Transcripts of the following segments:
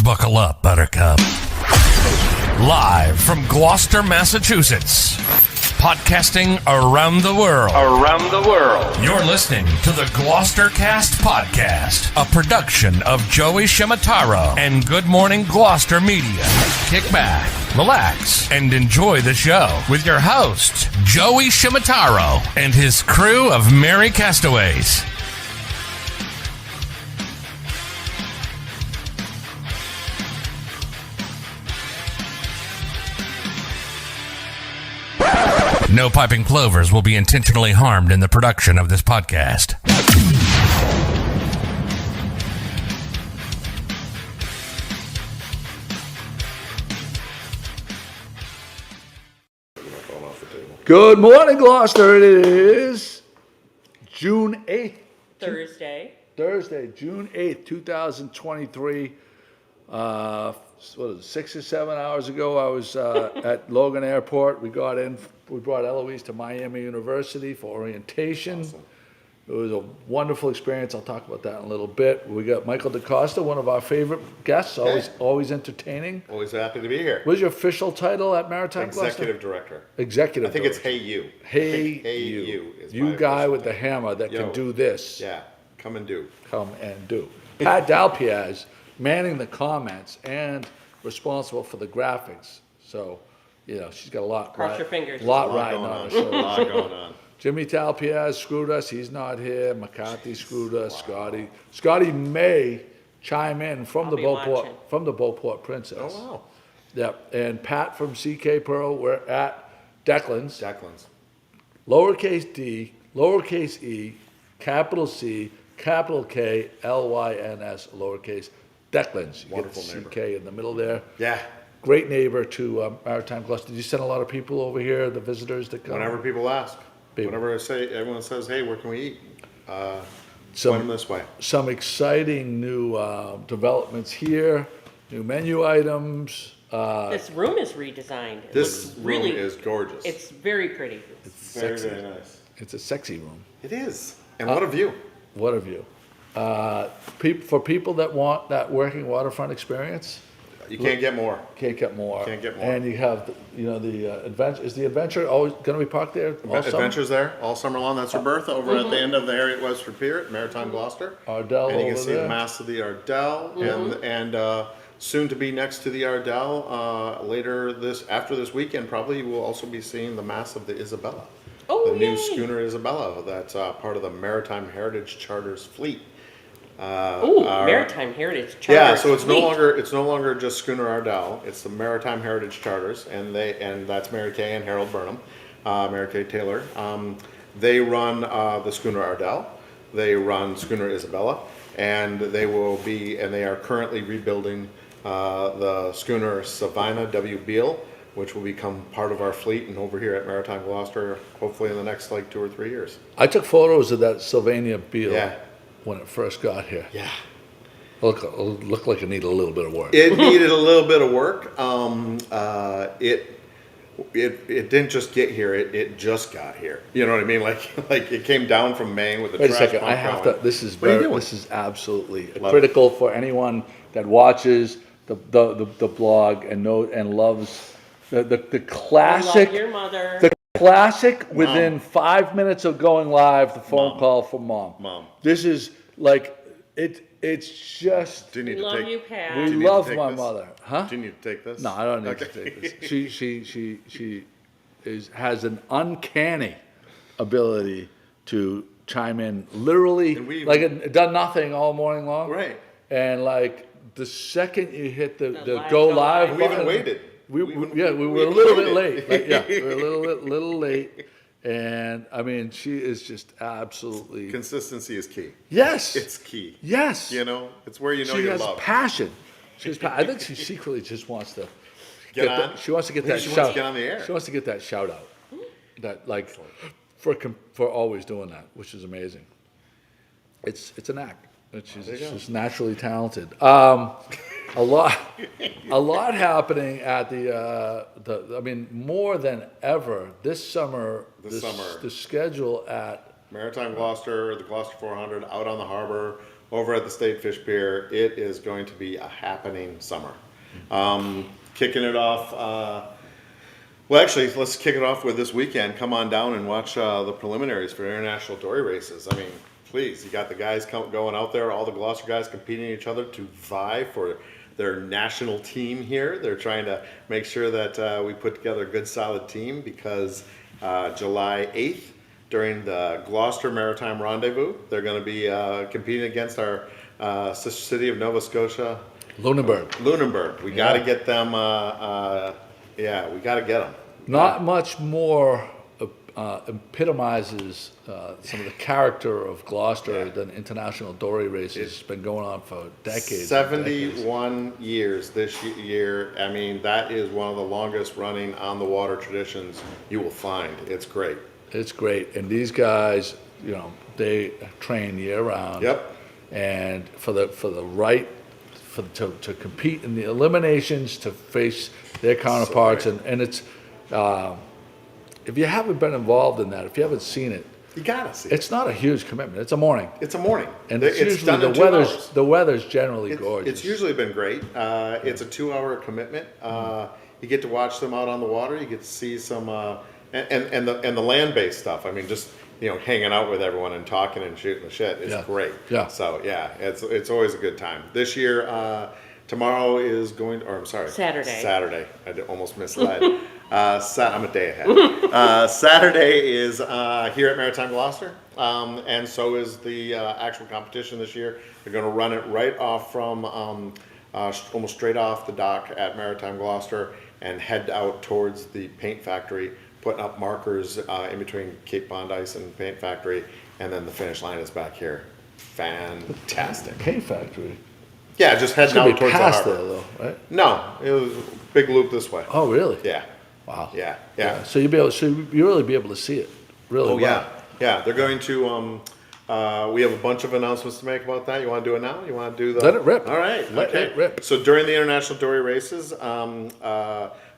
Buckle up, Buttercup. Live from Gloucester, Massachusetts. Podcasting around the world. You're listening to the GloucesterCast Podcast, a production of Joey Shimataro and Good Morning Gloucester Media. Kick back, relax, and enjoy the show with your host, Joey Shimataro, and his crew of merry castaways. No piping plovers will be intentionally harmed in the production of this podcast. Good morning, Gloucester. It is June 8th. Thursday, June 8th, 2023. What is it, 6 or 7 hours ago, I was at Logan Airport. We got in, we brought Eloise to Miami University for orientation. Awesome. It was a wonderful experience. I'll talk about that in a little bit. We got Michael DaCosta, one of our favorite guests, always entertaining. Always happy to be here. What is your official title at Maritime Gloucester? Executive Director. Executive I think Director. it's Hey You. Hey You. You guy with the hammer that can do this. Yeah, come and do. Come and do. Pat Dalpiaz manning the comments and responsible for the graphics. So, you know, she's got a lot. Cross your fingers. A lot riding on her shoulders. A lot going on. Jimmy Dalpiaz screwed us. He's not here. McCarthy screwed us. Scotty may chime in from the Beauport Princess. Oh wow. Yep. And Pat from CK Pearl. We're at deCKlyns. deCKlyns. Lowercase d, lowercase e, capital C, capital K, LYNS, lowercase deCKlyns. You Wonderful get neighbor. CK in the middle there. Yeah. Great neighbor to Maritime Gloucester. Did you send a lot of people over here, the visitors that come? Whenever people ask. Whenever everyone says, hey, where can we eat? Point them this way. Some exciting new developments here, new menu items. this room is redesigned. It This looks room really, is gorgeous. It's very pretty. It's very, sexy. very nice. It's a sexy room. It is. And what a view. What a view. For people that want that working waterfront experience, You can't get more. can't get more. Can't get more. And you have, the adventure. Is the adventure always going to be parked there all summer? Adventures there all summer long. That's Roberta over at the end of the Harriet Westford Pier at Maritime Gloucester. Ardell And you can over see there. the mast of the Ardell and soon to be next to the Ardell after this weekend probably we'll also be seeing the mast of the Isabella. Oh, The new yay. schooner Isabella that's part of the Maritime Heritage Charters fleet. Maritime Heritage Charter. Yeah, so it's Fleet. no longer just Schooner Ardell. It's the Maritime Heritage Charters, and that's Mary Kay and Harold Burnham, Mary Kay Taylor. They run the Schooner Ardell. They run Schooner Isabella, and they are currently rebuilding the Schooner Savannah W. Beale, which will become part of our fleet and over here at Maritime Gloucester, hopefully in the next 2 or 3 years. I took photos of that Sylvania Beale Yeah. when it first got here. Yeah. Looked like it needed a little bit of work. It needed a little bit of work. It didn't just get here. It just got here. You know what I mean? Like it came down from Maine with the Wait a trash second. pump I have going. to. This is What are you doing? This is absolutely Love critical for anyone that watches the blog and loves the classic. Love your mother. The classic within 5 minutes of going live, the phone call from mom. Mom. This is like it. It's just. Do you need We to love take? you, Pat. We do you need to love take my this? mother, huh? Do you need to take this? No, I don't need Okay. to take this. She has an uncanny ability to chime in literally And we- like it done nothing all morning long. Right. And like the second you hit the live go go live live. We even button, waited. we We were a little bit waited. late. We were a little late. And I mean, she is just absolutely Consistency is key. yes. It's key. Yes. You know, it's where you know she you're has loved. passion. I think she secretly just wants to Get on. she wants to get Maybe that she shout. wants to get on the air. She wants to get that shout out. That like for always doing that, which is amazing. It's an act. She's naturally talented. A lot happening at I mean, more than ever this summer. This summer. The schedule at Maritime Gloucester, the Gloucester 400, out on the harbor, over at the State Fish Pier. It is going to be a happening summer. Kicking it off, well, actually, let's kick it off with this weekend. Come on down and watch the preliminaries for international dory races. I mean, please, you got the guys going out there, all the Gloucester guys competing each other to vie for their national team here. They're trying to make sure that we put together a good, solid team because July 8th, during the Gloucester Maritime Rendezvous, they're going to be competing against our sister city of Nova Scotia, Lunenburg. We got to get them. We got to get them. Not much more epitomizes some of the character of Gloucester than international dory races. It's been going on for decades. 71 years this year. I mean, that is one of the longest running on the water traditions you will find. It's great. It's great. And these guys, you know, they train year round. Yep. And to compete in the eliminations, to face their counterparts, and it's if you haven't been involved in that, if you haven't seen it, you gotta see it's not a huge commitment. It's a morning. It's a morning, and it's usually done in 2 hours. The weather's generally gorgeous. It's usually been great. It's a 2-hour commitment. You get to watch them out on the water. You get to see some and the land-based stuff. I mean, just hanging out with everyone and talking and shooting the shit is great. Yeah. So it's always a good time. This year, tomorrow is Saturday. I almost misled. I'm a day ahead. Saturday is here at Maritime Gloucester, and so is the actual competition this year. They're going to run it right off from almost straight off the dock at Maritime Gloucester and head out towards the paint factory, putting up markers in between Cape Bondice and Paint Factory, and then the finish line is back here. Fantastic. Paint factory. Yeah, just heading out towards the past harbor. there, though, right? No, it was a big loop this way. Oh, really? Yeah. Wow. Yeah. So you really be able to see it. Really. Oh well. yeah. They're going to. We have a bunch of announcements to make about that. You want to do it now? You want to do the? Let it rip. All right. Let it rip. So during the international dory races,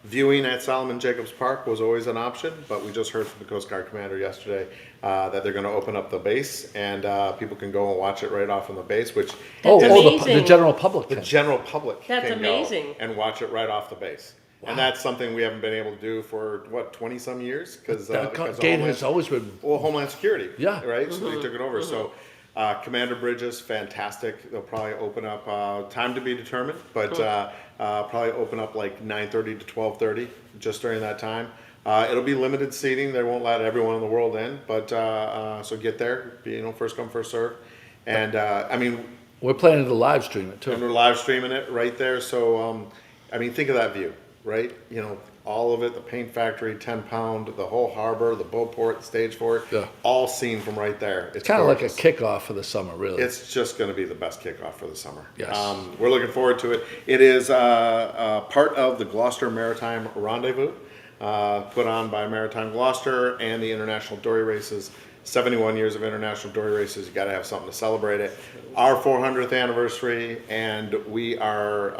viewing at Solomon Jacobs Park was always an option, but we just heard from the Coast Guard commander yesterday that they're going to open up the base and people can go and watch it right off on the base. Which the general public. The general public That's can amazing. go and watch it right off the base. Wow. And that's something we haven't been able to do for 20 some years because gate has always been Homeland Security. Yeah. Right. Mm-hmm. So they took it over. Mm-hmm. So Commander Bridges, fantastic. They'll probably open up time to be determined, but probably open up like 9:30 to 12:30 just during that time. It'll be limited seating. They won't let everyone in the world in, but so get there. First come, first serve. And we're planning to live stream it too. And we're live streaming it right there. So think of that view. Right, all of it, the paint factory, 10-pound, the whole harbor, the boatport, the stage fort, all seen from right there. It's kind of like a kickoff for the summer, really. It's just going to be the best kickoff for the summer. Yes. We're looking forward to it. It is part of the Gloucester Maritime Rendezvous, put on by Maritime Gloucester and the International Dory Races. 71 years of international dory races, you got to have something to celebrate it. Our 400th anniversary, and we are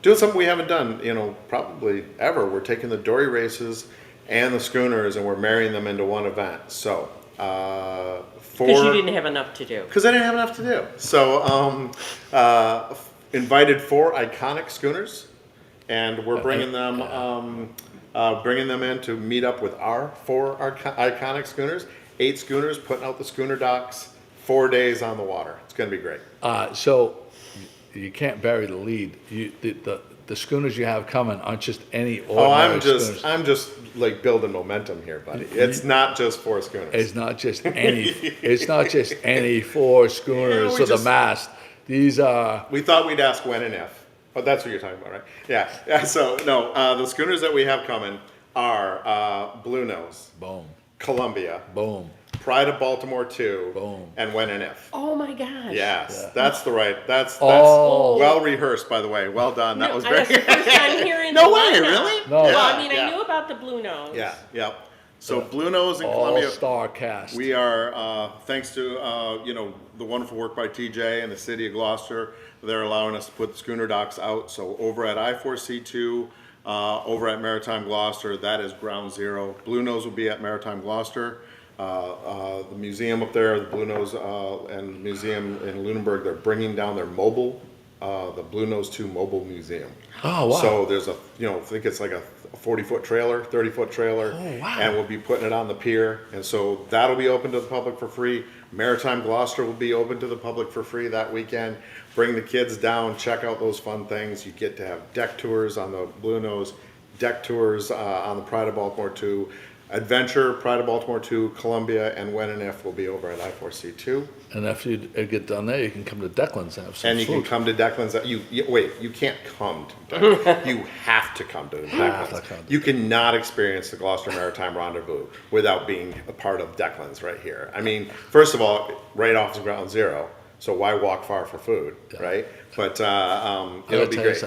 doing something we haven't done, probably ever. We're taking the dory races and the schooners and we're marrying them into one event. So, because you didn't have enough to do. Because I didn't have enough to do. So, invited 4 iconic schooners, and we're bringing them in to meet up with our 4 iconic schooners. 8 schooners putting out the schooner docks, 4 days on the water. It's going to be great. So you can't bury the lead. The schooners you have coming aren't just any ordinary schooners. I'm just like building momentum here, buddy. It's not just 4 schooners. It's not just any. It's not just any 4 schooners with a mast. These are. We thought we'd ask when and if, but that's what you're talking about, right? Yeah. So no, the schooners that we have coming are Blue Nose, boom, Columbia, boom, Pride of Baltimore 2, boom, and When and If. Oh my gosh. Yes, that's well rehearsed, by the way. Well done. That was very. That's the first time hearing No the way, lineup. really? No. Well, I knew about the Blue Nose. Yeah, yep. So Blue Nose and Columbia. All-star cast. We are, thanks to the wonderful work by TJ and the city of Gloucester, they're allowing us to put the schooner docks out. So over at I4C2, over at Maritime Gloucester, that is ground zero. Blue Nose will be at Maritime Gloucester. The museum up there, the Blue Nose and museum in Lunenburg, they're bringing down their mobile, the Blue Nose 2 mobile museum. Oh, wow. So there's I think it's like a 40-foot trailer, 30-foot trailer. Oh, wow. And we'll be putting it on the pier. And so that'll be open to the public for free. Maritime Gloucester will be open to the public for free that weekend. Bring the kids down, check out those fun things. You get to have deck tours on the Blue Nose, deck tours on the Pride of Baltimore 2. Adventure, Pride of Baltimore 2, Columbia, and When and If will be over at I4C2. And after you get done there, you can come to deCKlyns and have some And you food. can come to deCKlyns. You can't come to deCKlyns. You have to come to deCKlyns. You cannot experience the Gloucester Maritime Rendezvous without being a part of deCKlyns right here. I mean, first of all, right off the ground zero. So why walk far for food, right? But it'll be great.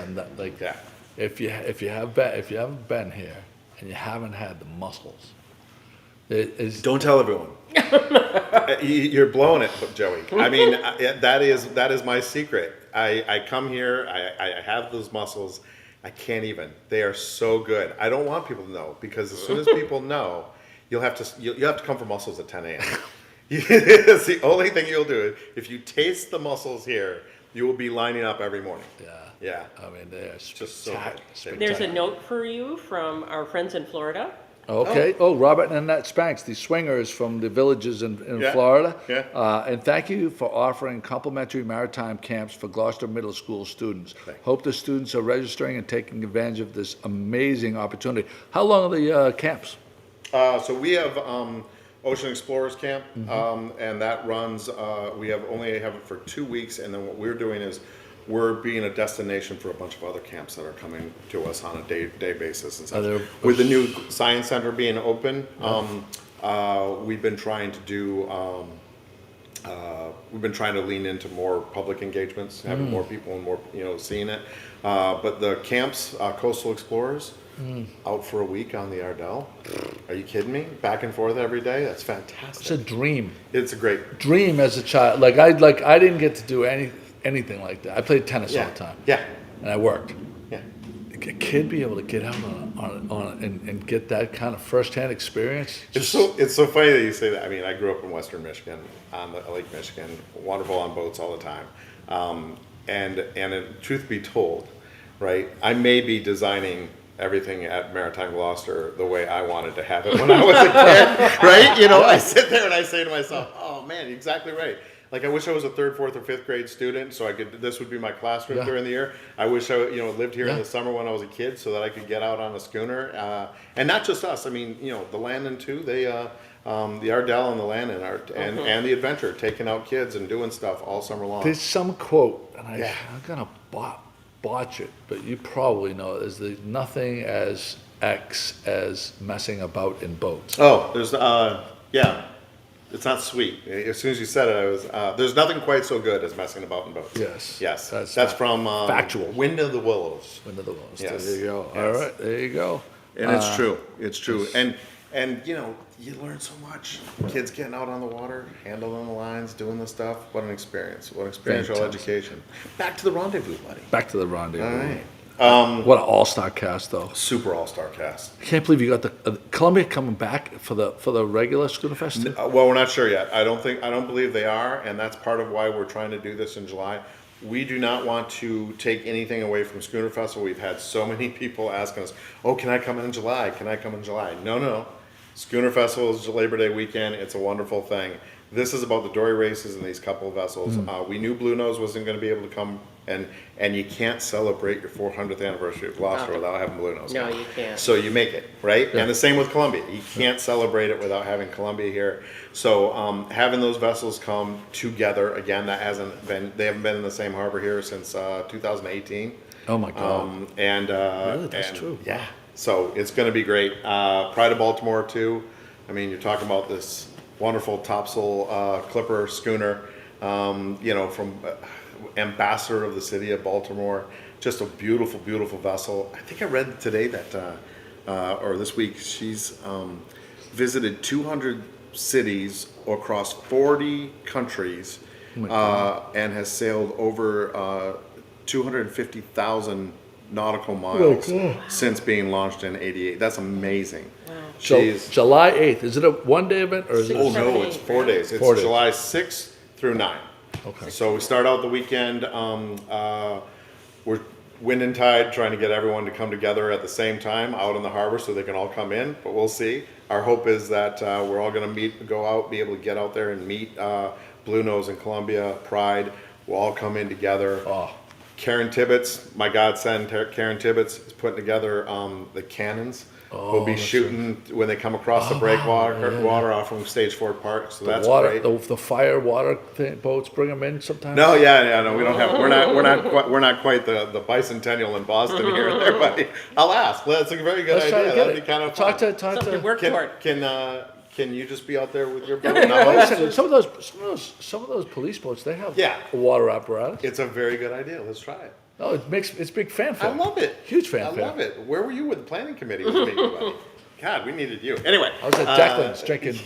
If you haven't been here and you haven't had the mussels, Don't tell everyone. You're blowing it, Joey. I mean, that is my secret. I come here, I have those mussels. I can't even. They are so good. I don't want people to know, because as soon as people know, you'll have to come for mussels at 10 a.m. It's the only thing you'll do. If you taste the mussels here, you will be lining up every morning. Yeah. I mean, they are Just so good. There's a note for you from our friends in Florida. Okay. Oh, Robert and Annette Spanks, the swingers from the villages in Yeah. Florida. Yeah. And thank you for offering complimentary maritime camps for Gloucester Middle School students. Hope the students are registering and taking advantage of this amazing opportunity. How long are the camps? So we have Ocean Explorers Camp, and that runs. We only have it for 2 weeks, and then what we're doing is we're being a destination for a bunch of other camps that are coming to us on a day basis and stuff. With the new science center being open, we've been trying to do. We've been trying to lean into more public engagements, having more people and more seeing it. But the camps, Coastal Explorers. Out for a week on the Ardell. Are you kidding me? Back and forth every day. That's fantastic. It's a dream. It's a great Dream as a child. I didn't get to do anything like that. I played tennis all the time. Yeah. And I worked. Yeah. A kid be able to get out and get that kind of firsthand experience. It's so funny that you say that. I mean, I grew up in Western Michigan on the Lake Michigan, wonderful on boats all the time. And truth be told, right? I may be designing everything at Maritime Gloucester the way I wanted to have it when I was a kid, right? I sit there and I say to myself, "Oh man, you're exactly right." Like, I wish I was a 3rd, 4th, or 5th grade student, so this would be my classroom during the year. I wish I, lived here in the summer when I was a kid, so that I could get out on a schooner. And not just us. I mean, the Landon too. They, the Ardell and the Landon and the Adventure, taking out kids and doing stuff all summer long. There's some quote, and I'm gonna botch it, but you probably know it. Is the nothing as X as messing about in boats. Oh, there's it's not sweet. As soon as you said it, I was. There's nothing quite so good as messing about in boats. Yes. That's from factual. Wind of the Willows. Wind of the Willows. Yes. There you go. Yes. All right, there you go. And it's true. It's true. And you learn so much. Kids getting out on the water, handling the lines, doing the stuff. What an experience. What experiential education. Back to the rendezvous, buddy. Back to the rendezvous. All right. What an all-star cast, though. Super all-star cast. I can't believe you got the Columbia coming back for the regular Schooner Fest. Well, we're not sure yet. I don't believe they are, and that's part of why we're trying to do this in July. We do not want to take anything away from Schooner Festival. We've had so many people asking us, "Oh, can I come in July? Can I come in July?" No. Schooner Festival is Labor Day weekend. It's a wonderful thing. This is about the dory races and these couple of vessels. We knew Blue Nose wasn't going to be able to come, and you can't celebrate your 400th anniversary of Gloucester without having Blue Nose. No, you can't. So you make it, right? And the same with Columbia. You can't celebrate it without having Columbia here. So having those vessels come together again, they haven't been in the same harbor here since 2018. Oh my God! Really, that's true. Yeah. So it's going to be great. Pride of Baltimore too. I mean, you're talking about this wonderful topsail clipper schooner, from ambassador of the city of Baltimore. Just a beautiful, beautiful vessel. I think I read today that, or this week, she's visited 200 cities across 40 countries and has sailed over 250,000 nautical miles since being launched in '88. That's amazing. So She's July 8th. Is it a one-day event or is it? oh no, it's 4 days. It's 4 days. July 6th through 9. Okay. So we start out the weekend. We're wind and tide trying to get everyone to come together at the same time out in the harbor so they can all come in, but we'll see. Our hope is that we're all going to go out, be able to get out there and meet Blue Nose and Columbia, Pride. We'll all come in together. Oh. Karen Tibbetts, my godson, Karen Tibbetts, is putting together the cannons. We'll be shooting when they come across the breakwater off from Stage 4 Park. So that's great. The fire water boats bring them in sometimes. No, no, we don't have. We're not quite the bicentennial in Boston here and there, but I'll ask. That's a very good Let's try idea. to get That'd it. be kind of Talk fun. to. Something to work toward. Can you just be out there with your boat? Wait a No, second. Some of those police boats, they have Yeah. a water apparatus. it's a very good idea. Let's try it. No, it's big fanfare. I love it. Huge fanfare. I love it. Where were you with the planning committee with me, buddy? God, we needed you. Anyway, I was at deCKlyns drinking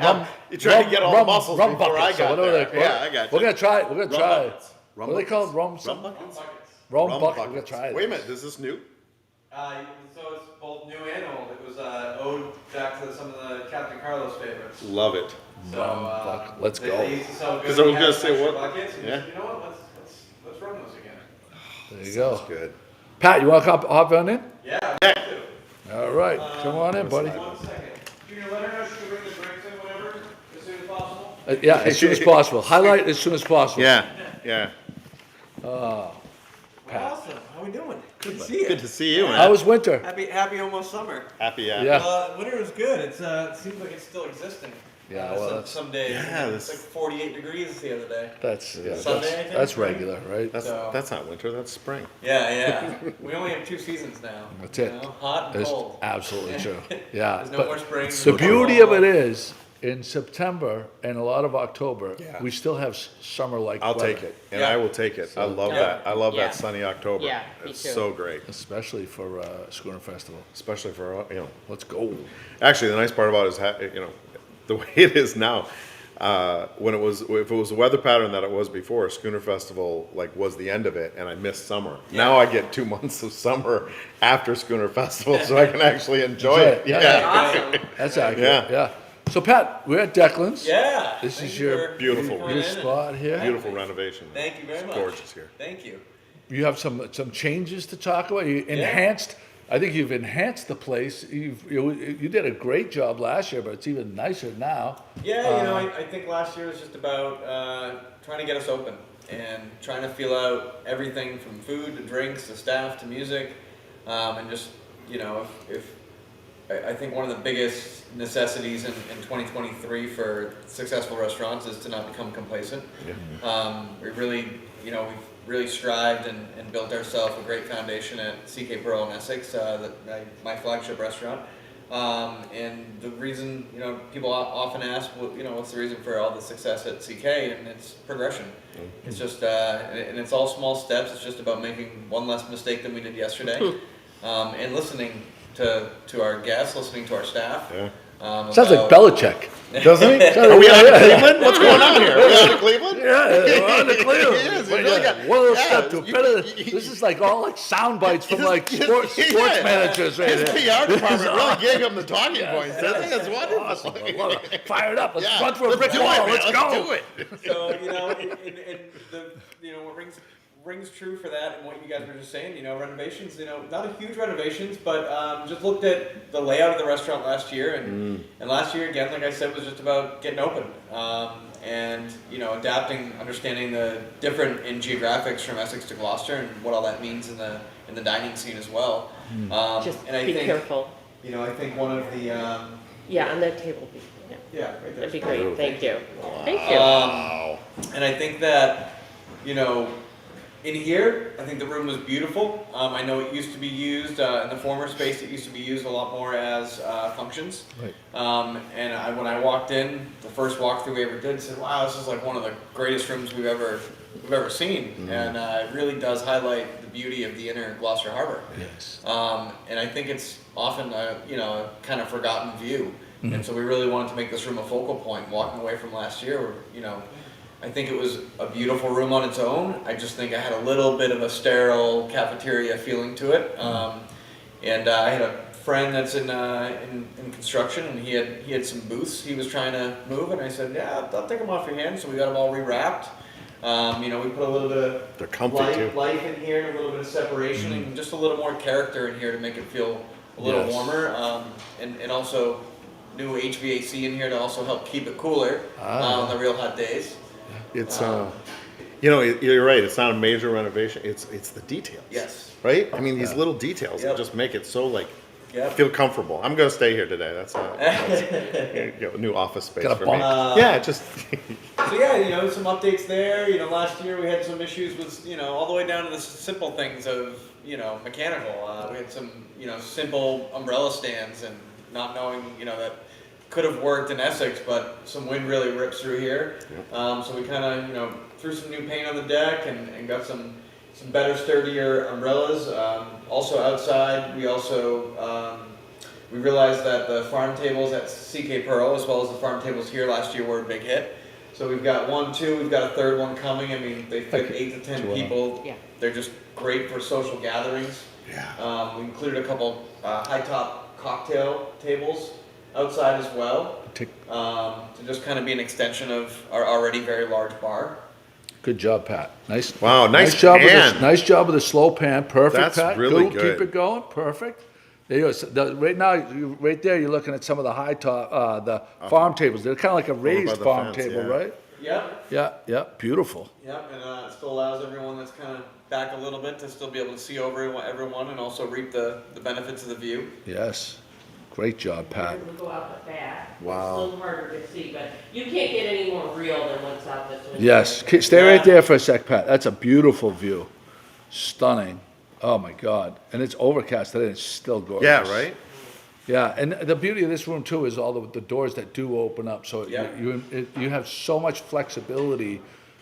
rum. you tried to get all the muscles rum before buckets, I got or whatever there. they- Yeah, I got you. We're gonna try it. We're gonna try it. buckets. What are they called? Rum Rum buckets? Rum Rum bucket. We're gonna buckets. try it. Wait a minute, is this new? So it's both new and old. It was ode back to some of the Captain Carlos favorites. Love it. So, Rum bucket. Let's they, go. They used to sell good. 'Cause I was we gonna had say, extra what- Buckets, and yeah. you know what? Let's run those again. There you go. Good. Pat, you want to hop on in? Yeah. All right, come on in, buddy. 1 second. Junior, let her know she can bring the drinks in whenever, as soon as possible. Yeah, as soon as possible. Highlight as soon as possible. Yeah. Awesome. How we doing? Good to see you. Good to see you, How man. was winter? Happy almost summer. Happy. Yeah. Winter was good. It seems like it's still existing. Yeah, well, that's- some days. Yeah, It's like 48 degrees the other day. That's Sunday, I think, that's right? regular, right? That's not winter. That's spring. Yeah. We only have 2 seasons now. That's it. You know, hot and It's cold. absolutely true. Yeah. There's no but more spring. the beauty of it is, in September and a lot of October, Yeah. we still have summer-like I'll weather. take it, and Yeah. I will take it. I love Yeah. that. I love Yeah. that sunny October. Yeah, me It's too. so great, Especially for Schooner Festival. especially for Let's go. Actually, the nice part about it is the way it is now. If it was the weather pattern that it was before, Schooner Festival was the end of it, and I missed summer. Now I get 2 months of summer after Schooner Festival, so I can actually enjoy it. Yeah. Awesome. That's accurate. Yeah. Yeah. So Pat, we're at deCKlyns. Yeah. This Thank is you your for beautiful- coming Your in and- spot here. Beautiful renovation. Thank you very It's much. gorgeous here. Thank you. You have some changes to talk about. You enhanced. I think you've enhanced the place. You did a great job last year, but it's even nicer now. Yeah, I think last year was just about trying to get us open and trying to feel out everything from food to drinks to staff to music, and just if I think one of the biggest necessities in 2023 for successful restaurants is to not become complacent. We really, we've really strived and built ourselves a great foundation at CK Pearl in Essex, my flagship restaurant. And the reason, people often ask, what's the reason for all the success at CK? And it's progression. It's just, and it's all small steps. It's just about making one less mistake than we did yesterday, and listening to our guests, listening to our staff. Yeah. Sounds like Belichick. Doesn't he? Are we on to Cleveland? What's going on here? Are we on to Cleveland? Yeah, we're on the Cleveland. It is. But It really yeah, got- one little yeah, step to you- better. you- This is like all sound bites from sports Yeah. managers right His here. PR department really gave him the talking points. I think that's wonderful. Awesome. I love it. Fired up. Let's Yeah. run through a Let's brick do wall. it, man. Let's go. do it. So what rings true for that, and what you guys were just saying, renovations, not a huge renovations, but just looked at the layout of the restaurant last year, and last year again, like I said, was just about getting open, and adapting, understanding the different in geographics from Essex to Gloucester, and what all that means in the dining scene as well. Just and I be think, careful. I think one of the Yeah, on that table. Yeah, right there. that'd be great. Thank you. Thank you. And I think that, in here, I think the room was beautiful. I know it used to be used, in the former space, it used to be used a lot more as functions. Right. And when I walked in, the first walkthrough we ever did, said, wow, this is like one of the greatest rooms we've ever seen. And it really does highlight the beauty of the inner Gloucester Harbor. Yes. And I think it's often a kind of forgotten view. And so we really wanted to make this room a focal point. Walking away from last year, I I think it was a beautiful room on its own. I just think I had a little bit of a sterile cafeteria feeling to it. And I had a friend that's in construction, and he had some booths he was trying to move, and I said, yeah, I'll take them off your hands. So we got them all rewrapped. You know, we put a little bit of They're comfy too. life in here, and a little bit of separation, and just a little more character in here to make it feel a little warmer. And also new HVAC in here to also help keep it cooler on the real hot days. It's you know, you're right. It's not a major renovation. It's the details. Yes. Right. I mean, these little details that Yep. just make it so like Yep. feel comfortable. I'm gonna stay here today. That's a new office space Got a for me. bunk. Yeah, just So yeah, you know, some updates there. You know, last year we had some issues with, you know, all the way down to the simple things of, you know, mechanical. We had some, you know, simple umbrella stands and not knowing, you know, that could have worked in Essex, but some wind really rips through here. So we kind of, you know, threw some new paint on the deck and got some better, sturdier umbrellas. Also outside, we also we realized that the farm tables at CK Pearl, as well as the farm tables here last year, were a big hit. So we've got 1, 2, we've got a third one coming. I mean, they fit 8 to 10 people. Yeah. They're just great for social gatherings. yeah. We included a couple high top cocktail tables outside as well, to just kind of be an extension of our already very large bar. Good job, Pat. Nice. Wow, nice job with pan. the, nice job with the slow pan. Perfect, That's Pat. really Keep good. it going. Perfect. There you go. So right now, right there, you're looking at some of the high top, the farm tables. They're kind of like a raised the farm fence, table, yeah. right? Yep. Yeah. Beautiful. Yep, and it still allows everyone that's kind of back a little bit to still be able to see over everyone and also reap the benefits of the view. Yes. Great job, Pat. We'll go out the back. Wow. It's a little harder to see, but you can't get any more real than what's out this window. Yes. Stay right there for a sec, Pat. That's a beautiful view. Stunning. Oh my God. And it's overcast today. It's still gorgeous. Yeah, right? Yeah, and the beauty of this room too is all the doors that do open up, so Yeah. you have so much flexibility.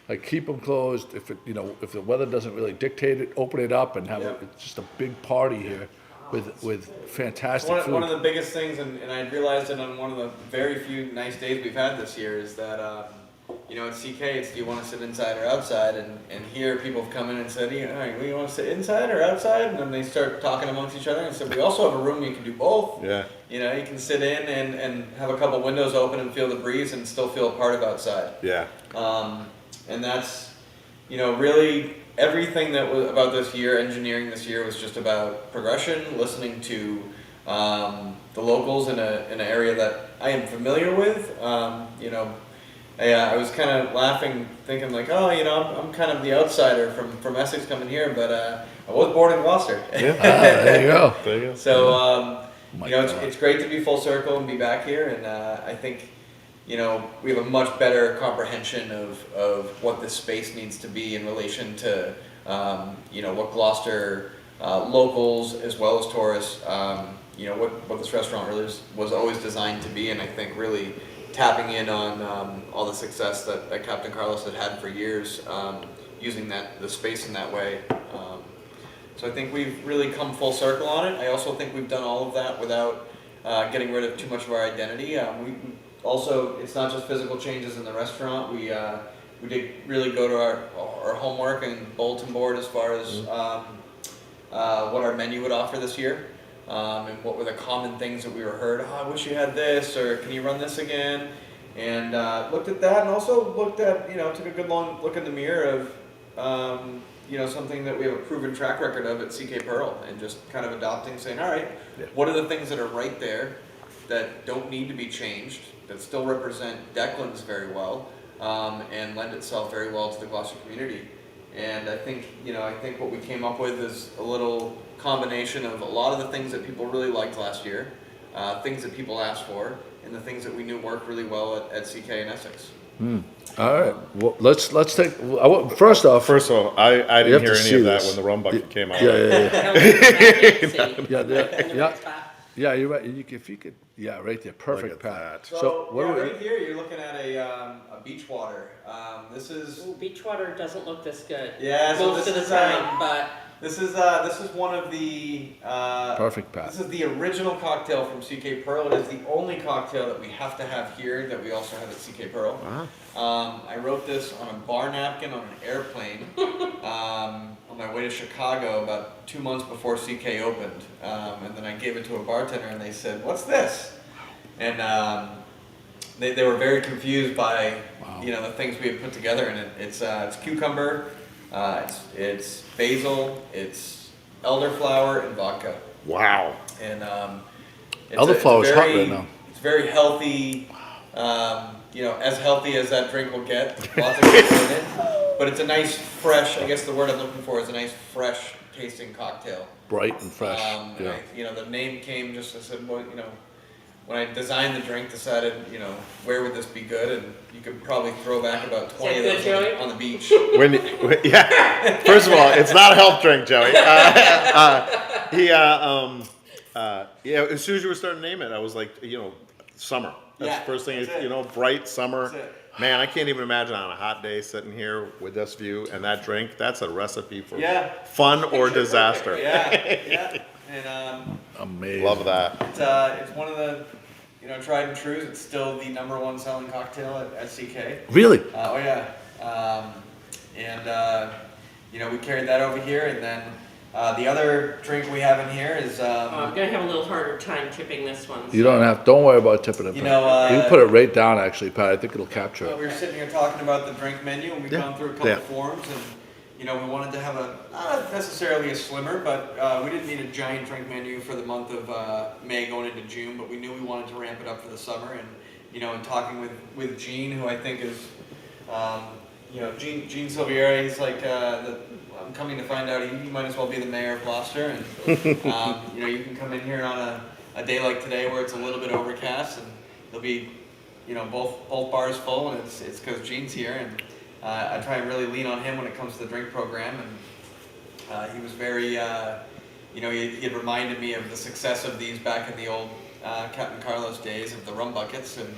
Like keep them closed if it, you know, if the weather doesn't really dictate it, open it up and have Yeah. it's just a big party here with fantastic One, food. one of the biggest things, and I realized it on one of the very few nice days we've had this year, is that, you know, at CK, it's do you want to sit inside or outside? And here people have come in and said, all right, you want to sit inside or outside? And then they start talking amongst each other and said, we also have a room you can do both. Yeah. You know, you can sit in and have a couple windows open and feel the breeze and still feel a part of outside. Yeah. And that's, you know, really everything that was about this year, engineering this year, was just about progression, listening to the locals in an area that I am familiar with. You know, I was kind of laughing, thinking like, oh, you know, I'm kind of the outsider from Essex coming here, but I was born in Gloucester. There you go. There you go. So, my you know, God. it's great to be full circle and be back here, and I think, you know, we have a much better comprehension of what this space needs to be in relation to, you know, what Gloucester locals as well as tourists, you know, what this restaurant really was always designed to be, and I think really tapping in on all the success that Captain Carlos had for years, using the space in that way. So I think we've really come full circle on it. I also think we've done all of that without getting rid of too much of our identity. We also, it's not just physical changes in the restaurant. We did really go to our homework and bulletin board as far as what our menu would offer this year, and what were the common things that we were heard. Oh, I wish you had this, or can you run this again? And looked at that, and also looked at, you know, took a good long look in the mirror of, you know, something that we have a proven track record of at CK Pearl, and just kind of adopting, saying, all right, what are the things that are right there that don't need to be changed, that still represent deCKlyns very well, and lend itself very well to the Gloucester community. And I think, you know, what we came up with is a little combination of a lot of the things that people really liked last year, things that people asked for, and the things that we knew worked really well at CK and Essex. All right. Well, let's take. First off, First of all, I You have didn't to hear see any of that this. when the rum bucket came out. Yeah. I don't see. Yeah, Yeah, you're right. If you could, yeah, right there, perfect, Look at Pat. that. So, what yeah, do we? right here you're looking at a beach water. This is Ooh, beach water doesn't look this good. Yeah, so most this of the is, time, but this is one of the Perfect, Pat. This is the original cocktail from CK Pearl. It is the only cocktail that we have to have here that we also have at CK Pearl. Wow. I wrote this on a bar napkin on an airplane on my way to Chicago about 2 months before CK opened, and then I gave it to a bartender and they said, "What's this?" And they were very confused by the things we had put together in it. It's cucumber, it's basil, it's elderflower and vodka. Wow. And Elderflower is hot right now. It's very healthy. As healthy as that drink will get. Lots of sugar in it, but it's a nice, fresh. I guess the word I'm looking for is a nice, fresh tasting cocktail. Bright and fresh. And the name came just. I said, well, when I designed the drink, decided, where would this be good? And you could probably throw back about 20 of Is that those good, Joey? on the beach. Yeah. First of all, it's not a health drink, Joey. As soon as you were starting to name it, I was like, summer. That's the first thing. That's it. Bright summer. That's it. Man, I can't even imagine on a hot day sitting here with this view and that drink. That's a recipe for fun or disaster. Yeah. And Amazing. Love that. it's one of the tried and trues. It's still the #1 selling cocktail at CK. Really? Oh yeah. We carried that over here, and then the other drink we have in here is I'm gonna have a little harder time tipping this one. You don't worry about tipping it. You Pat. know, you can put it right down, actually, Pat. I think it'll capture we it. were sitting here talking about the drink menu, and we've Yeah. gone through a couple Yeah. of forms, and we wanted to have not necessarily a slimmer, but we didn't need a giant drink menu for the month of May going into June, but we knew we wanted to ramp it up for the summer, and in talking with Gene, who I think is Gene Silviera, he's like I'm coming to find out he might as well be the mayor of Gloucester, and you can come in here on a day like today where it's a little bit overcast, and there'll be both bars full, and it's because Gene's here, and I try and really lean on him when it comes to the drink program, and he was very he had reminded me of the success of these back in the old Captain Carlos days of the rum buckets, and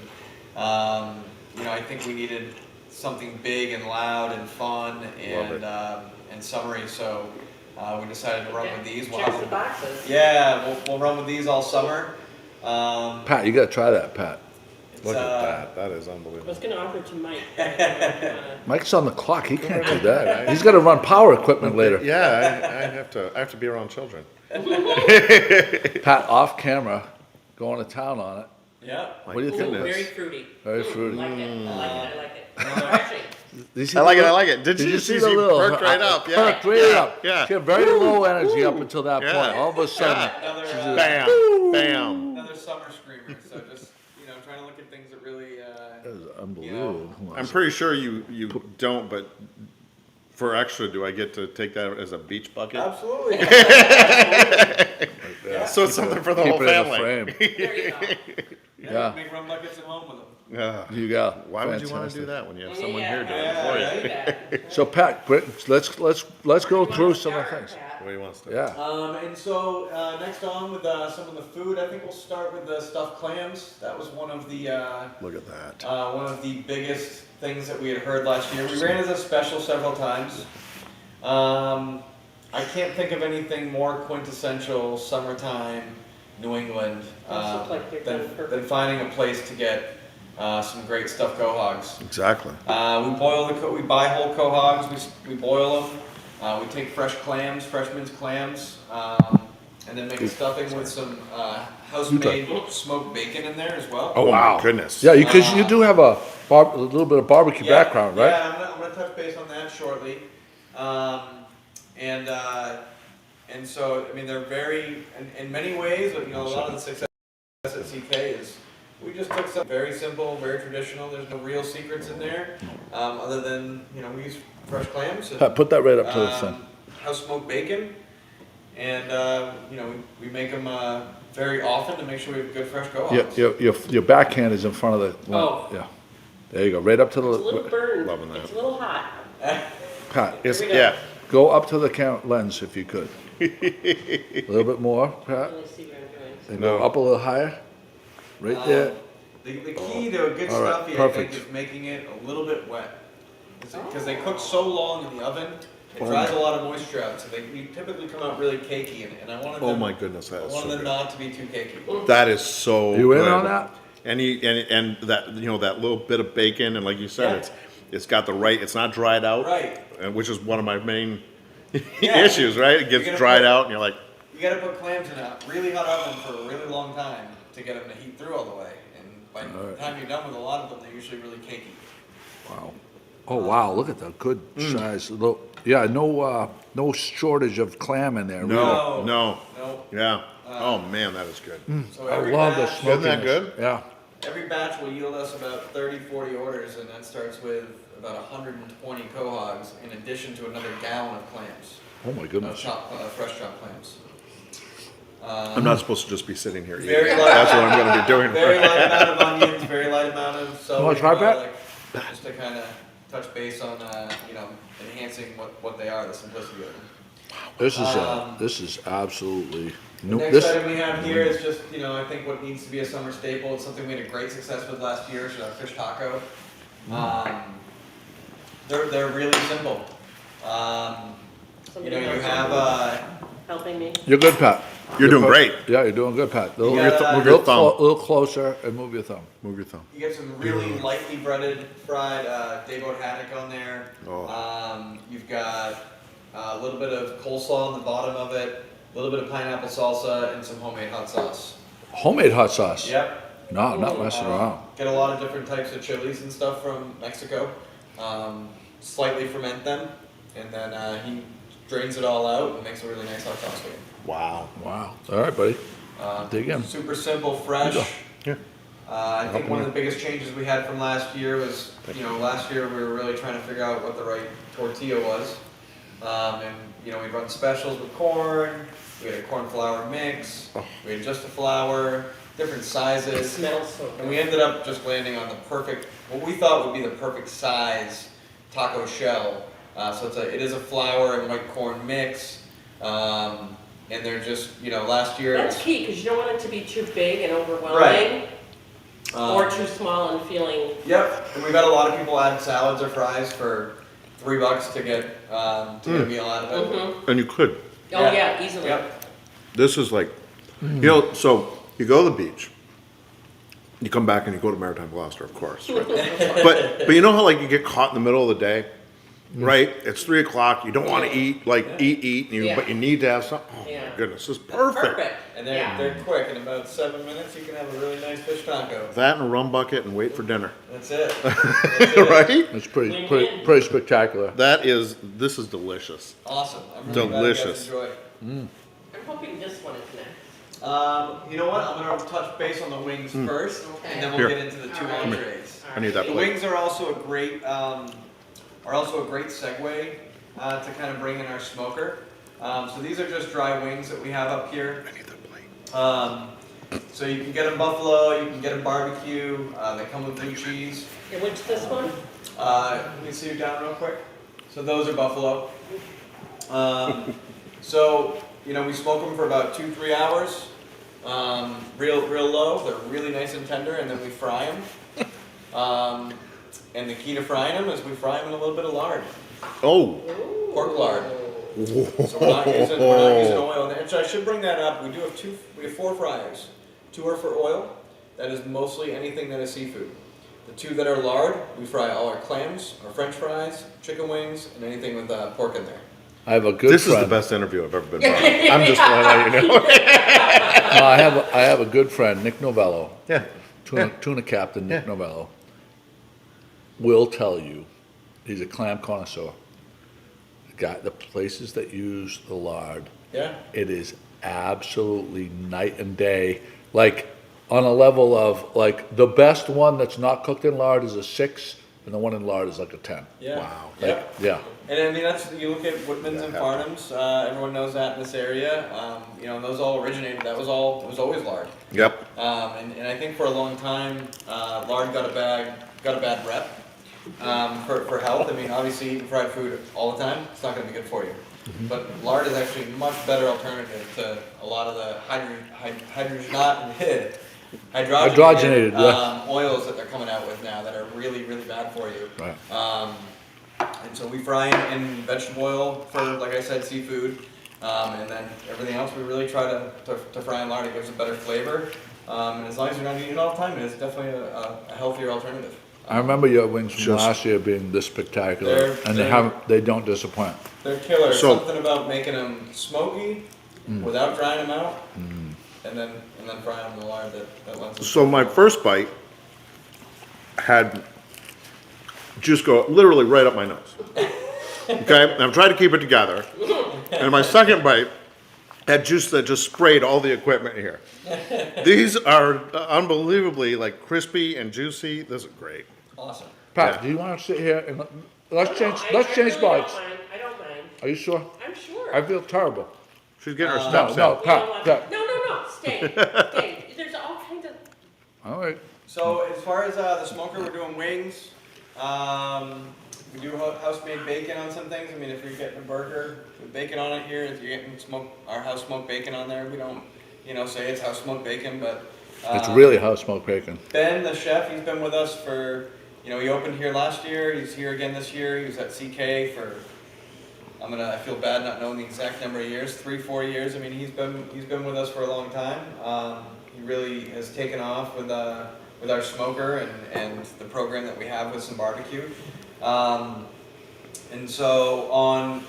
I think we needed something big and loud and fun and summery, so we decided to run with these. Checks the boxes. Yeah, we'll run with these all summer. Pat, you got to try that, Pat. Look at that. That is I unbelievable. was gonna offer to Mike. Mike's on the clock. He can't do that. He's got to run power equipment later. Yeah, I have to be around children. Pat, off camera, going to town on it. Yeah. What do you Ooh, think? very fruity. Very fruity. I like it. I like it. No, actually, Did you see I like it. Did Did you see see the little perked right up? Yeah. Perked right up. Yeah. She had very low energy up until that Yeah. point. All of a sudden, Another, she's just, Bam. Bam. another summer screamer. So just trying to look at things that really. that was unbelievable. I'm pretty sure you don't, but for extra, do I get to take that as a beach bucket? Absolutely. So it's something for the Keep whole it in a family. frame. there you go. Yeah. Make rum buckets at home with them. Yeah. You go. Why would you want to Fantastic. do that when you have Yeah, someone here doing yeah, it for you? yeah. So Pat, let's go through some of the things. What do you want us to? Yeah. And so next on with some of the food, I think we'll start with the stuffed clams. That was one of the Look at that. biggest things that we had heard last year. We ran as a special several times. I can't think of anything more quintessential summertime New England Those look like they're done perfect. than finding a place to get some great stuffed quahogs. Exactly. We buy whole quahogs, we boil them, we take fresh clams, fresh minced clams, and then make a stuffing with some house-made smoked bacon in there as well. Oh Wow. my goodness. Yeah, because you do have a little bit of barbecue background, right? Yeah, I'm gonna touch base on that shortly. And so, I mean, they're very, in many ways, a lot of the success at CK is we just took something very simple, very traditional. There's no real secrets in there, other than, we use fresh clams. And, Pat, put that right up to the thing. house smoked bacon, and we make them very often to make sure we have good fresh quahogs. Your backhand is in front of the. Oh. Yeah. There you go. Right up to It's a little the. burned. Loving that. It's a little hot. Pat, It's, Here we go. yeah. go up to the lens if you could. A little bit more, Pat. Let me see what I'm doing. And No. go up a little higher? Right there? The key to a good All right, stuffy, I perfect. think, is making it a little bit wet. Because they cook so long in the oven, it dries a lot of moisture out, so they typically come out really cakey. And I wanted Oh them, my goodness, that I is wanted so them good. not to be too cakey. That is so You in good. on that? And that, you know, that little bit of bacon, and like you said, Yeah. it's got the right, it's not dried out. Right. Which is one of my main Yeah. issues, right? It You're gets gonna dried put- out and you're like, You gotta put clams in a really hot oven for a really long time to get them to heat through all the way. And by the time you're done with a lot of them, they're usually really cakey. Wow. Oh, wow, look at the good size. Look, yeah, no shortage of clam in there. really. no, No. yeah. Oh man, that is good. So I every love the batch, smokiness. Isn't that good? Yeah. every batch will yield us about 30, 40 orders, and that starts with about 120 quahogs in addition to another gallon of clams. Oh, my goodness. Fresh chopped clams. I'm not supposed to just be sitting here eating. Very light. That's what I'm going to be doing. Very light amount of onions, very light amount of celery. wanna try, Pat? garlic, just to kind of touch base on, enhancing what they are, the simplicity of them. This is absolutely The new. next This, item we have here is just, I think what needs to be a summer staple. It's something we had a great success with last year, is our fish taco. They're really simple. Somebody You else have, helping me. you're good, Pat. You're doing great. Yeah, you're doing good, Pat. You got, move your thumb. A little closer and move your thumb. Move your thumb. you get some really lightly breaded fried Daybone haddock on there. Oh. You've got a little bit of coleslaw on the bottom of it, a little bit of pineapple salsa, and some homemade hot sauce. Homemade hot sauce. Yep. No, not messing around. Get a lot of different types of chilies and stuff from Mexico. Slightly ferment them, and then he drains it all out and makes a really nice hot sauce for you. Wow. Wow. All right, buddy. Dig in. Super simple, fresh. Here. I think one of the biggest changes we had from last year was, last year we were really trying to figure out what the right tortilla was. We'd run specials with corn, we had a corn flour mix, we had just a flour, different sizes. It smells so And good. we ended up just landing on what we thought would be the perfect size taco shell. So it is a flour and white corn mix. And they're just, last year. That's key, because you don't want it to be too big and overwhelming, Right. or too small and feeling. Yep, and we've had a lot of people add salads or fries for $3 to get a meal out of it. Mm-hmm. And you could. Oh, yeah, easily. Yep. This is like, so you go to the beach, you come back and you go to Maritime Gloucester, of course, right? but you know how like you get caught in the middle of the day, right? It's 3 o'clock, you don't want to eat, eat, Yeah. but you need to have something. Oh Yeah. my goodness, this is perfect. And Yeah. they're quick. In about 7 minutes, you can have a really nice fish taco. That and a rum bucket and wait for dinner, That's it. That's it. right? It's pretty spectacular. This is delicious. Awesome. I'm really Delicious. glad you guys enjoy. I'm hoping this one is next. You know what? I'm gonna touch base on the wings first, Okay. and then we'll Here. get into the two All right. entrees. I need that The plate. wings are also a great segue to kind of bring in our smoker. So these are just dry wings that we have up here. I need that plate. So you can get them buffalo, you can get them barbecue. They come with blue cheese. And which this one? Let me see you down real quick. So those are buffalo. So we smoke them for about 2-3 hours, real low. They're really nice and tender, and then we fry them. And the key to frying them is we fry them in a little bit of lard, Oh. pork lard. So we're not using oil. And I should bring that up. We have 4 fryers. 2 are for oil. That is mostly anything that is seafood. The 2 that are lard, we fry all our clams, our French fries, chicken wings, and anything with pork in there. I have a good This is friend. the best interview I've ever been part of. I'm just want to let you know. No, I have a good friend, Nick Novello. Yeah. Tuna captain Nick Novello will tell you, he's a clam connoisseur. The places that use the lard, Yeah. it is absolutely night and day. Like on a level of like the best one that's not cooked in lard is a 6, and the one in lard is like a 10. Yeah. Wow. Yeah. Yeah. And I mean, you look at Whitman's and Farnham's, everyone knows that in this area. Those all originated, it was always lard. Yep. And I think for a long time, lard got a bad rep for health. I mean, obviously eating fried food all the time, it's not gonna be good for you. but lard is actually a much better alternative to a lot of the Hydrogenated, yeah. oils that they're coming out with now that are really, really bad for you. Right. And so we fry in vegetable oil for, like I said, seafood. And then everything else we really try to fry in lard. It gives a better flavor. And as long as you're not eating it all the time, it's definitely a healthier alternative. I remember your wings from last year being this spectacular, and they don't disappoint. They're killer. So- Something about making them smoky without drying them out, and then frying them in the lard that lets them. So my first bite had juice go literally right up my nose. Okay, and I'm trying to keep it together. And my second bite had juice that just sprayed all the equipment here. These are unbelievably like crispy and juicy. This is great. Awesome. Pat, Yeah. do you want to sit here and let's change I really spots? don't mind. I don't mind. Are you sure? I'm sure. I feel terrible. She's getting her No, steps no, in. Pat. No, stay. Stay. There's all kinds of. All right. So as far as the smoker, we're doing wings. We do house-made bacon on some things. I mean, if you're getting a burger with bacon on it here, if you're getting our house-smoked bacon on there, we don't, say it's house-smoked bacon, but It's really house smoked bacon. Ben, the chef, he's been with us for, he opened here last year. He's here again this year. He was at CK for, I feel bad not knowing the exact number of years, 3-4 years. I mean, he's been with us for a long time. He really has taken off with our smoker and the program that we have with some barbecue. And so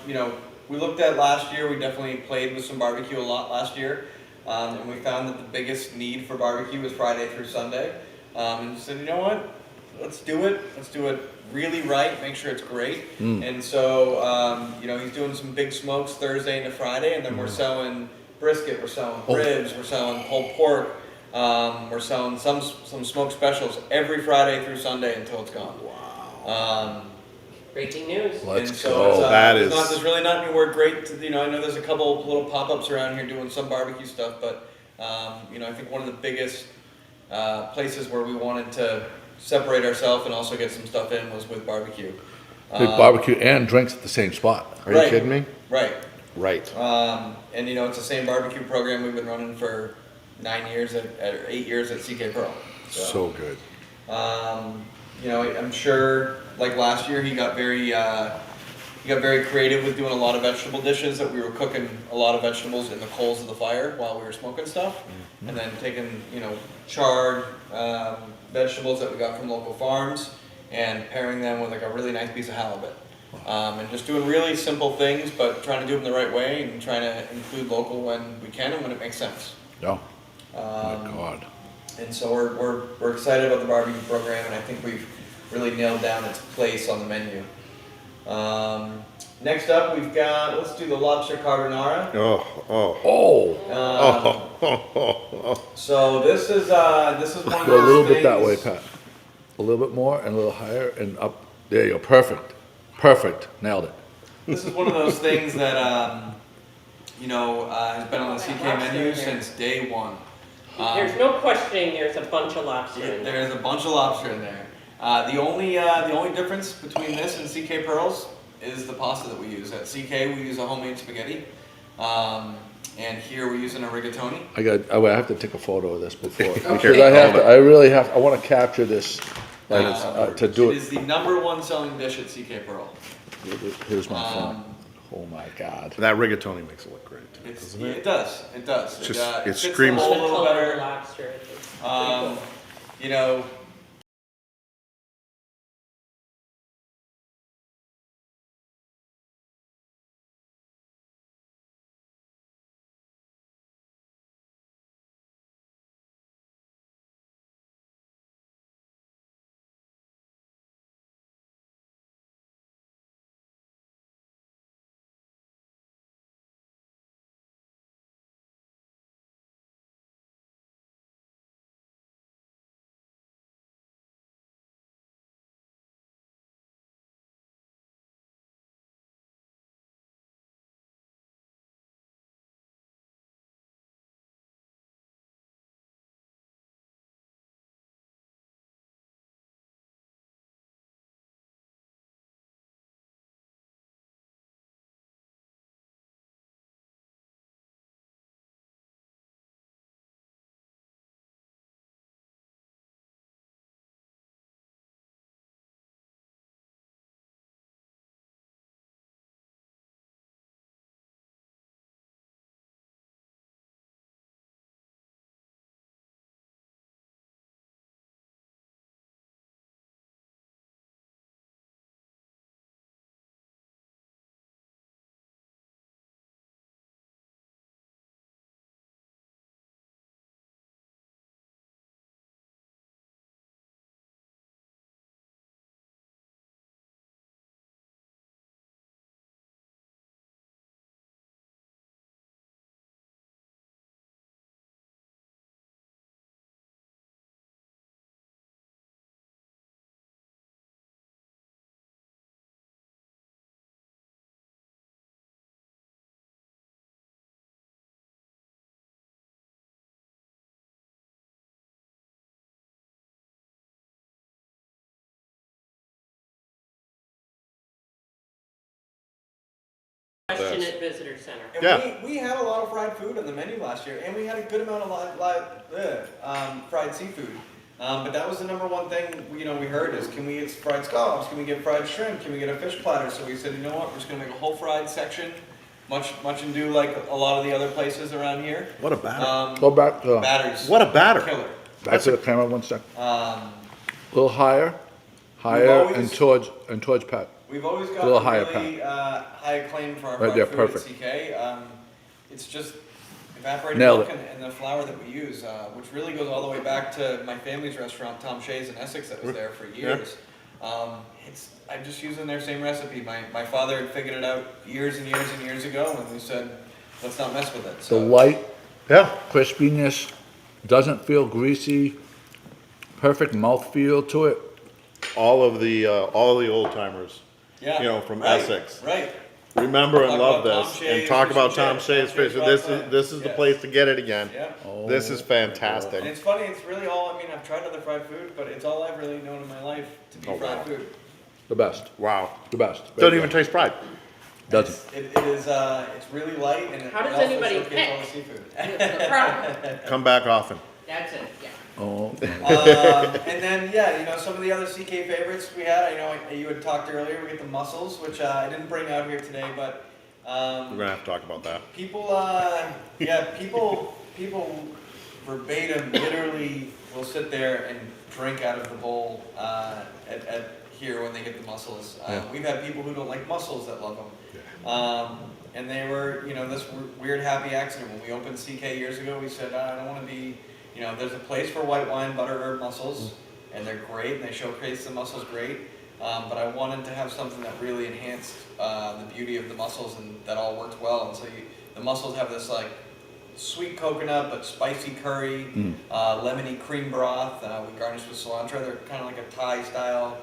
we looked at last year. We definitely played with some barbecue a lot last year. And we found that the biggest need for barbecue was Friday through Sunday. And we said, you know what? Let's do it. Let's do it really right. Make sure it's great. And so, he's doing some big smokes Thursday into Friday, and then we're selling brisket, we're selling ribs, we're selling pulled pork, we're selling some smoked specials every Friday through Sunday until it's gone. Wow. Breaking news. Let's go. There's really not any word great. I know there's a couple little pop-ups around here doing some barbecue stuff, but I think one of the biggest places where we wanted to separate ourselves and also get some stuff in was with barbecue. Barbecue and drinks at the same spot. Are you kidding me? Right. Right. And it's the same barbecue program we've been running for 9 years or 8 years at CK Pearl. So good. I'm sure like last year he got very creative with doing a lot of vegetable dishes that we were cooking a lot of vegetables in the coals of the fire while we were smoking stuff, and then taking charred vegetables that we got from local farms and pairing them with like a really nice piece of halibut. And just doing really simple things, but trying to do them the right way and trying to include local when we can and when it makes sense. No. Oh my God. And so we're excited about the barbecue program, and I think we've really nailed down its place on the menu. Next up, we've got, let's do the lobster carbonara. So this is one of those Go a little bit things- that way, Pat. A little bit more and a little higher and up. There you go. Perfect. Perfect. Nailed it. This is one of those things that has been on the CK menu since day one. There's no questioning there's a bunch of lobster in there. There's a bunch of lobster in there. The only difference between this and CK Pearls is the pasta that we use. At CK we use a homemade spaghetti, and here we're using a rigatoni. I have to take a photo of this before. Okay. Because I want to capture this to do It it. is the #1 selling dish at CK Pearl. Here's my phone. Oh my God. That rigatoni makes it look great. It does. It does. Just- It it fits the screams- mold a The little color of better. the lobster. It's pretty cool. Fortunate visitor center. And Yeah. we had a lot of fried food on the menu last year, and we had a good amount of fried seafood. But that was the number one thing we heard is, can we get fried scallops? Can we get fried shrimp? Can we get a fish platter? So we said, you know what, we're just gonna make a whole fried section, much and do like a lot of the other places around here. What a batter. Go back to, Batters. What a batter. Killer. back to the camera 1 second. A Um, little higher always- and towards Pat. We've always got A little higher, really high acclaim for our Right fried there, food perfect. at CK. It's just evaporated Nailed milk it. and the flour that we use, which really goes all the way back to my family's restaurant, Tom Shay's in Essex, that was there for years. I'm just using their same recipe. My father had figured it out years and years ago, and we said, let's not mess with it. The So light Yeah. crispiness, doesn't feel greasy, perfect mouthfeel to it. All of the old timers, yeah, from right, Essex. right? Remember and Talk love about Tom this, Shay's and talk fish about and Tom chips, Shay's Tom fish. Shay's This Wild is the Yes. place to get it again. Yeah. This is fantastic. And it's funny, it's really all, I've tried other fried food, but it's all I've really known in my life to be fried wow. food. The best. Wow. The best. Doesn't even taste fried. Doesn't. It is, it's really light and How it does also anybody showcases pick? all the seafood. That's the problem. Come back often. That's it, yeah. Oh, And then, some of the other CK favorites we had, I know you had talked earlier, we get the mussels, which I didn't bring out here today, but We're gonna have to talk about that. people, people verbatim literally will sit there and drink out of the bowl at here when they get the mussels. We've had people who don't like mussels that love them. And they were, this weird happy accident. When we opened CK years ago, we said, I don't want to be, there's a place for white wine, butter herb mussels, and they're great, and they showcase the mussels great. But I wanted to have something that really enhanced the beauty of the mussels, and that all worked well. And so the mussels have this like sweet coconut but spicy curry, lemony cream broth. We garnish with cilantro. They're kind of like a Thai style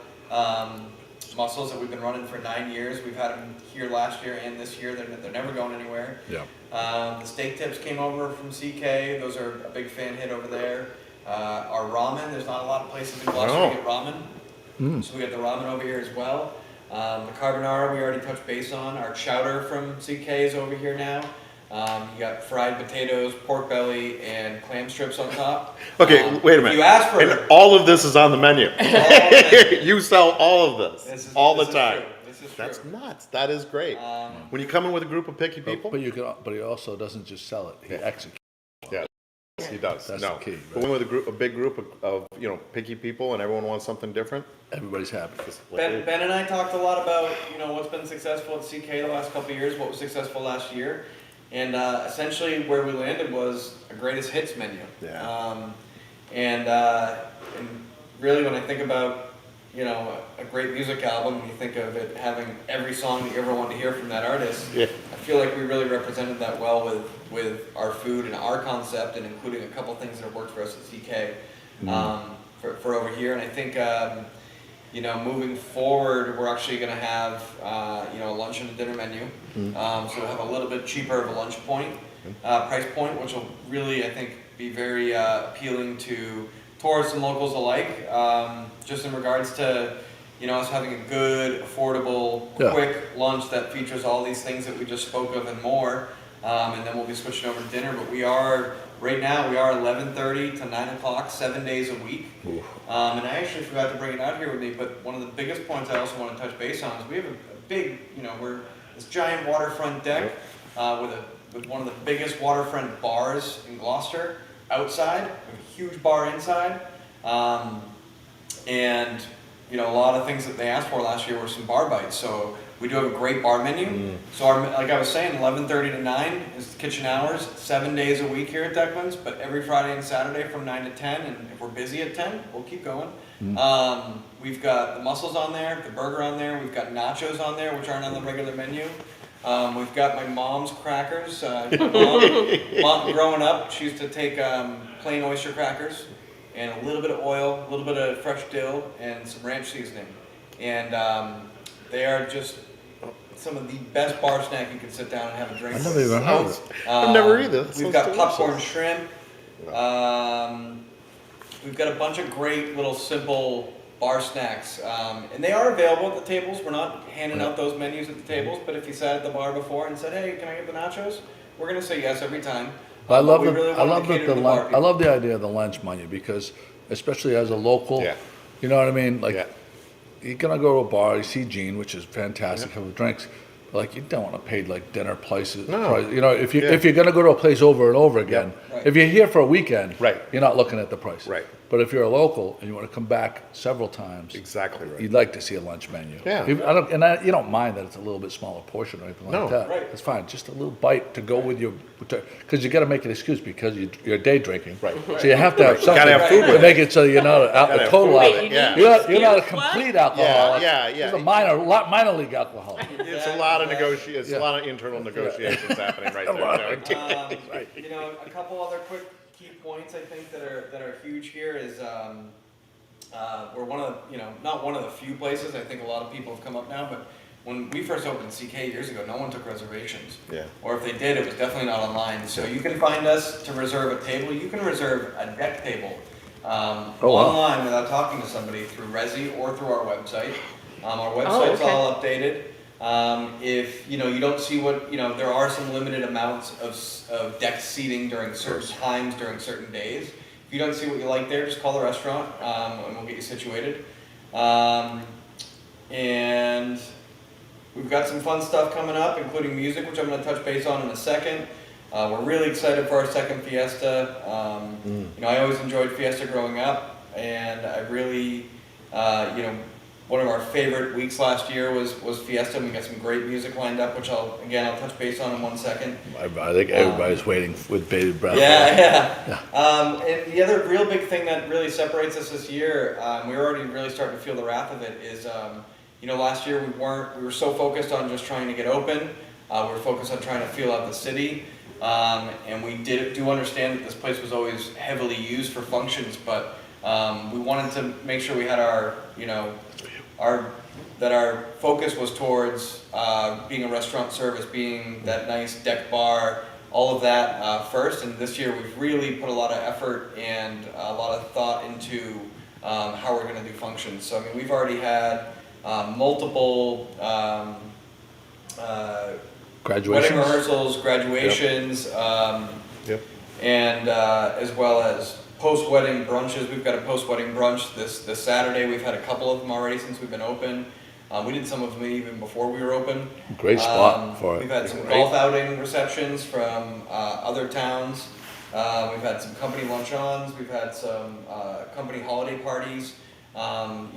mussels that we've been running for 9 years. We've had them here last year and this year. They're never going anywhere. yeah. The steak tips came over from CK. Those are a big fan hit over there. Our ramen, there's not a lot of places in Gloucester No. to get ramen. So we got the ramen over here as well. The carbonara we already touched base on. Our chowder from CK is over here now. You got fried potatoes, pork belly, and clam strips on top. Okay, wait a minute. If you ask for And it, all of this is on the menu. You sell all of this, This is- all this the is time. true. This is That's true. nuts. That is great. When you come in with a group of picky people, But he also doesn't just sell it, he executes. he does. That's no, the key, but when with a big group of picky people, and everyone wants something different. Everybody's happy. Ben and I talked a lot about what's been successful at CK the last couple of years, what was successful last year, and essentially where we landed was a greatest hits menu. Yeah. And really when I think about a great music album, and you think of it having every song that you ever want to hear from that artist, Yeah. I feel like we really represented that well with our food and our concept, and including a couple things that have worked for us at CK for over here. And I think moving forward, we're actually going to have a lunch and a dinner menu. So we'll have a little bit cheaper of a lunch price point, which will really, I think, be very appealing to tourists and locals alike. Just in regards to us having a good, affordable, Yeah. quick lunch that features all these things that we just spoke of and more. And then we'll be switching over to dinner. But right now we are 11:30 to 9 o'clock, 7 days a week. And I actually forgot to bring it out here with me, but one of the biggest points I also want to touch base on is we have a big, we're this giant waterfront deck with one of the biggest waterfront bars in Gloucester outside, a huge bar inside. And a lot of things that they asked for last year were some bar bites. So we do have a great bar menu. So like I was saying, 11:30 to 9 is the kitchen hours, 7 days a week here at deCKlyns, but every Friday and Saturday from 9 to 10, and if we're busy at 10, we'll keep going. We've got the mussels on there, the burger on there, we've got nachos on there, which aren't on the regular menu. We've got my mom's crackers. My mom, growing up, she used to take plain oyster crackers and a little bit of oil, a little bit of fresh dill, and some ranch seasoning. And they are just some of the best bar snack you can sit down and have a drink I with. never even heard of it. I've never either. That We've sounds got delicious. popcorn shrimp. We've got a bunch of great little simple bar snacks, and they are available at the tables. We're not handing out those menus at the tables, but if you sat at the bar before and said, "Hey, can I get the nachos?" We're gonna say yes every time. I love we the, really I wanted love to the, cater to the bar I people. love the idea of the lunch menu because, especially as a local, Yeah. you know what I mean? Like, Yeah. you're gonna go to a bar, you see Gene, which is fantastic, have drinks. But like, you don't want to pay like dinner prices. No. You know, if Yeah. you're gonna go to a place over and over again, Right. if you're here for a weekend, Right. you're not looking at the price. Right. But if you're a local and you want to come back several times, Exactly right. you'd like to see a lunch menu. Yeah. You don't mind that it's a little bit smaller portion or anything No. like that. Right. It's fine. Just a little bite to go with your, because you got to make an excuse because you're day drinking. Right. So you have to have something Gotta have food to with make it so you're not Gotta a have total food out. with it, yeah. You're not a Excuse what? complete alcoholic. Yeah. It's a minor league alcoholic. It's a lot of negotiations. Yeah. A lot of internal negotiations happening right there. You know, a couple other quick key points I think that are huge here is we're one of the, not one of the few places. I think a lot of people have come up now, but when we first opened CK years ago, no one took reservations. Yeah. Or if they did, it was definitely not online. So you can find us to reserve a table. You can reserve a deck table wow. online without talking to somebody through Resi or through our website. Our website's okay. all updated. If you don't see what there are some limited amounts of deck seating during certain times during certain days. If you don't see what you like there, just call the restaurant and we'll get you situated. And we've got some fun stuff coming up, including music, which I'm going to touch base on in a second. We're really excited for our second Fiesta. I always enjoyed Fiesta growing up, and I really, one of our favorite weeks last year was Fiesta. We got some great music lined up, which I'll touch base on in 1 second. I think everybody's waiting with bated breath. Yeah. And the other real big thing that really separates us this year, we're already really starting to feel the wrath of it, is last year we were so focused on just trying to get open. We were focused on trying to feel out the city. And we do understand that this place was always heavily used for functions, but we wanted to make sure we had our focus was towards being a restaurant service, being that nice deck bar, all of that first. And this year we've really put a lot of effort and a lot of thought into how we're going to do functions. So we've already had multiple Graduations. wedding rehearsals, graduations, Yep. and as well as post-wedding brunches. We've got a post-wedding brunch this Saturday. We've had a couple of them already since we've been open. We did some of them even before we were open. Great spot for it. We've had some golf outing receptions from other towns. We've had some company lunch-ons. We've had some company holiday parties. In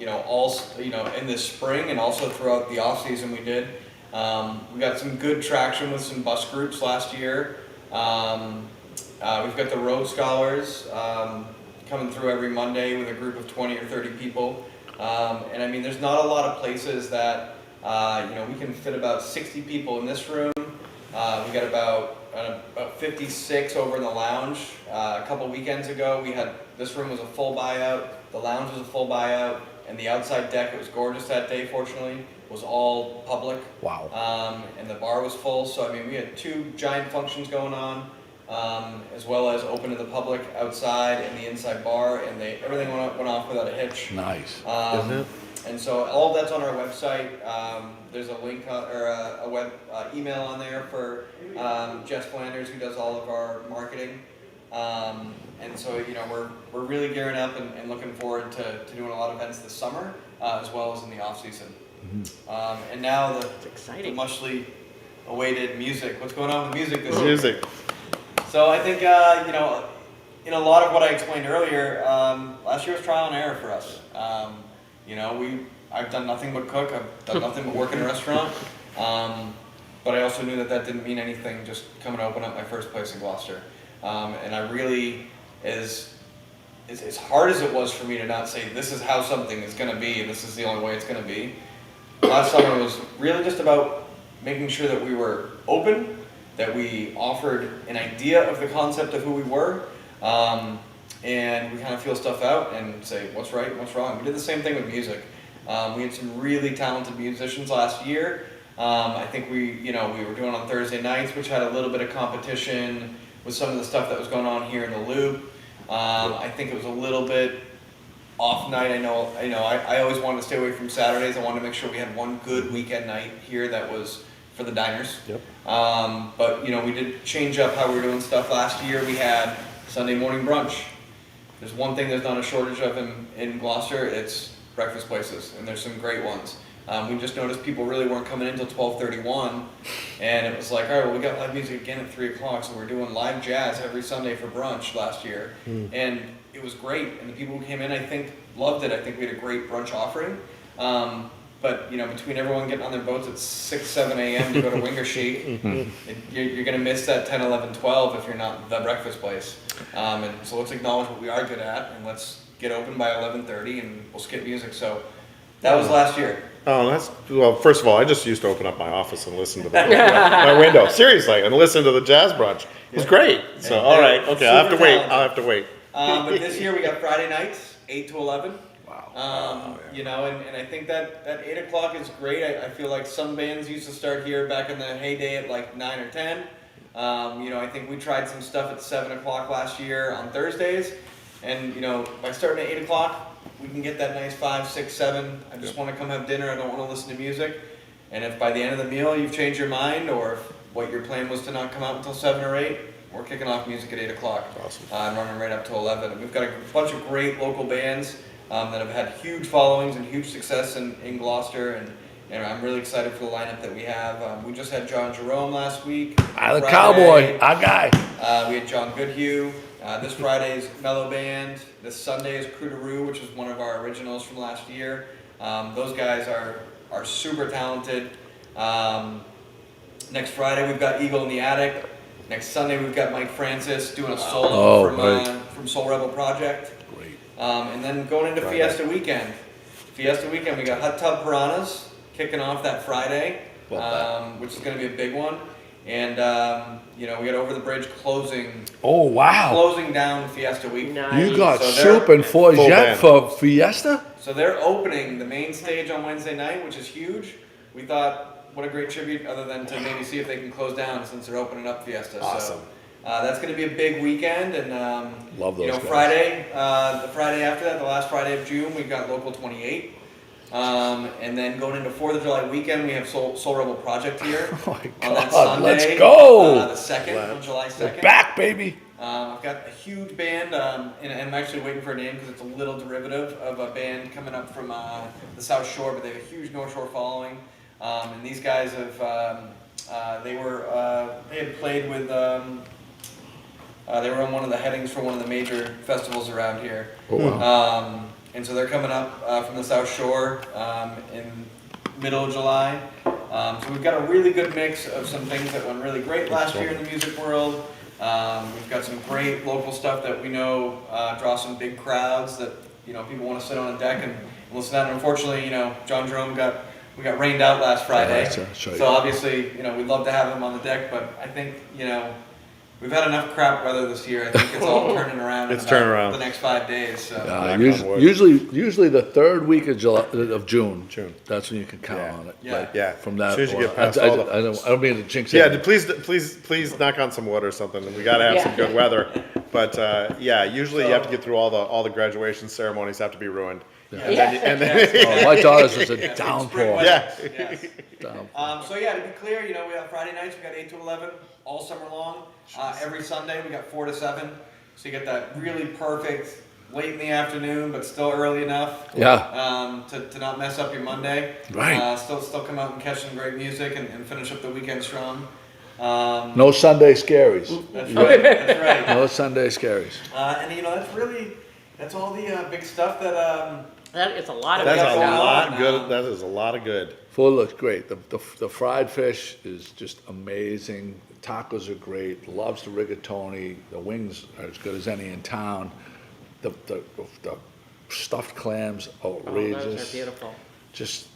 the spring and also throughout the off season we did. We got some good traction with some bus groups last year. We've got the Road Scholars coming through every Monday with a group of 20 or 30 people. And there's not a lot of places that, we can fit about 60 people in this room. We got about 56 over in the lounge. A couple weekends ago, this room was a full buyout, the lounge was a full buyout, and the outside deck, it was gorgeous that day, fortunately, was all public. Wow. And the bar was full, so we had 2 giant functions going on, as well as open to the public outside and the inside bar, and everything went off without a hitch. Nice. And so all of that's on our website. There's a link or a web email on there for Jess Flanders, who does all of our marketing. And so we're really gearing up and looking forward to doing a lot of events this summer, as well as in the off season. And now the exciting. muchly awaited music. What's going on with music this year? Music. So I think in a lot of what I explained earlier, last year was trial and error for us. I've done nothing but cook. I've done nothing but work in a restaurant. But I also knew that didn't mean anything just coming to open up my first place in Gloucester. And I really, as hard as it was for me to not say this is how something is going to be, and this is the only way it's going to be, last summer was really just about making sure that we were open, that we offered an idea of the concept of who we were, and we kind of feel stuff out and say what's right and what's wrong. We did the same thing with music. We had some really talented musicians last year. I think we were doing on Thursday nights, which had a little bit of competition with some of the stuff that was going on here in the Loop. I think it was a little bit off night. I always wanted to stay away from Saturdays. I wanted to make sure we had one good weekend night here that was for the diners. Yep. But we did change up how we were doing stuff last year. We had Sunday morning brunch. There's one thing there's not a shortage of in Gloucester, it's breakfast places, and there's some great ones. We just noticed people really weren't coming in until 12:31, and it was like, all right, well, we got live music again at 3 o'clock, so we're doing live jazz every Sunday for brunch last year, and it was great, and the people who came in, I think, loved it. I think we had a great brunch offering, but between everyone getting on their boats at 6, 7 a.m. to go to Wingershik, you're going to miss that 10, 11, 12 if you're not the breakfast place. And so let's acknowledge what we are good at, and let's get open by 11:30, and we'll skip music. So that was last year. Oh, well, first of all, I just used to open up my office and listen to my window, seriously, and listen to the jazz brunch. It was great. So, all right, okay, I'll have to wait. But this year we got Friday nights, 8 to 11. Wow. And I think that 8 o'clock is great. I feel like some bands used to start here back in the heyday at like 9 or 10. I think we tried some stuff at 7 o'clock last year on Thursdays. And, by starting at 8 o'clock, we can get that nice 5, 6, 7. I just want to come have dinner. I don't want to listen to music. And if by the end of the meal you've changed your mind, or if what your plan was to not come out until 7 or 8, we're kicking off music at 8 o'clock. Awesome. And running right up to 11. And we've got a bunch of great local bands that have had huge followings and huge success in Gloucester. And I'm really excited for the lineup that we have. We just had John Jerome last week. The cowboy, our guy. We had John Goodhue. This Friday is Mellow Band. This Sunday is Crudaroo, which is one of our originals from last year. Those guys are super talented. Next Friday we've got Eagle in the Attic. Next Sunday we've got Mike Francis doing a solo from Soul Rebel Project. Great. And then going into Fiesta Weekend. We got Hot Tub Piranhas kicking off that Friday, which is going to be a big one. And we got Over the Bridge closing. Oh, wow. Closing down Fiesta Week. Nice. You got So soup and fourgette for Fiesta? So they're opening the main stage on Wednesday night, which is huge. We thought, what a great tribute, other than to maybe see if they can close down since they're opening up Fiesta. Awesome. So that's going to be a big weekend, and Love those guys. Friday, the Friday after that, the last Friday of June, we've got Local 28. And then going into 4th of July weekend, we have Soul Rebel Project here. Oh my On that God, Sunday, let's go. The 2nd, on July 2nd. We're back, baby. I've got a huge band, and I'm actually waiting for a name because it's a little derivative of a band coming up from the South Shore, but they have a huge North Shore following. And these guys have, they had played with, they were on one of the headings for one of the major festivals around here. Oh, wow. And so they're coming up from the South Shore in middle of July. So we've got a really good mix of some things that went really great last year in the music world. We've got some great local stuff that we know draw some big crowds that people want to sit on a deck and listen to. And unfortunately, John Jerome we got rained out last Friday. Yeah, that's right. So obviously, we'd love to have him on the deck, but I think we've had enough crap weather this year. I think it's all turning around. It's turning around. The next 5 days. So. Usually the third week of June. That's when you can count on it. Yeah. From that. As soon as you get I past all the- don't mean to jinx it. Yeah, please knock on some wood or something. We got to have some good weather. But usually you have to get through all the graduation ceremonies have to be ruined. And then Oh, my daughter's was a Yeah, downpour. spring weather. Yes. Downpour. So to be clear, we have Friday nights. We got 8 to 11 all summer long. Every Sunday we got 4 to 7. So you get that really perfect late in the afternoon, but still early enough. Yeah. To not mess up your Monday. Right. Still come out and catch some great music and finish up the weekend strong. No Sunday scaries. That's right. That's right. No Sunday scaries. And that's all the big stuff that. That is a lot of that's good a stuff. lot good. That is a lot of good. Food looks great. The fried fish is just amazing. The tacos are great. The lobster rigatoni. The wings are as good as any in town. The stuffed clams, outrageous. Oh, those are beautiful. Just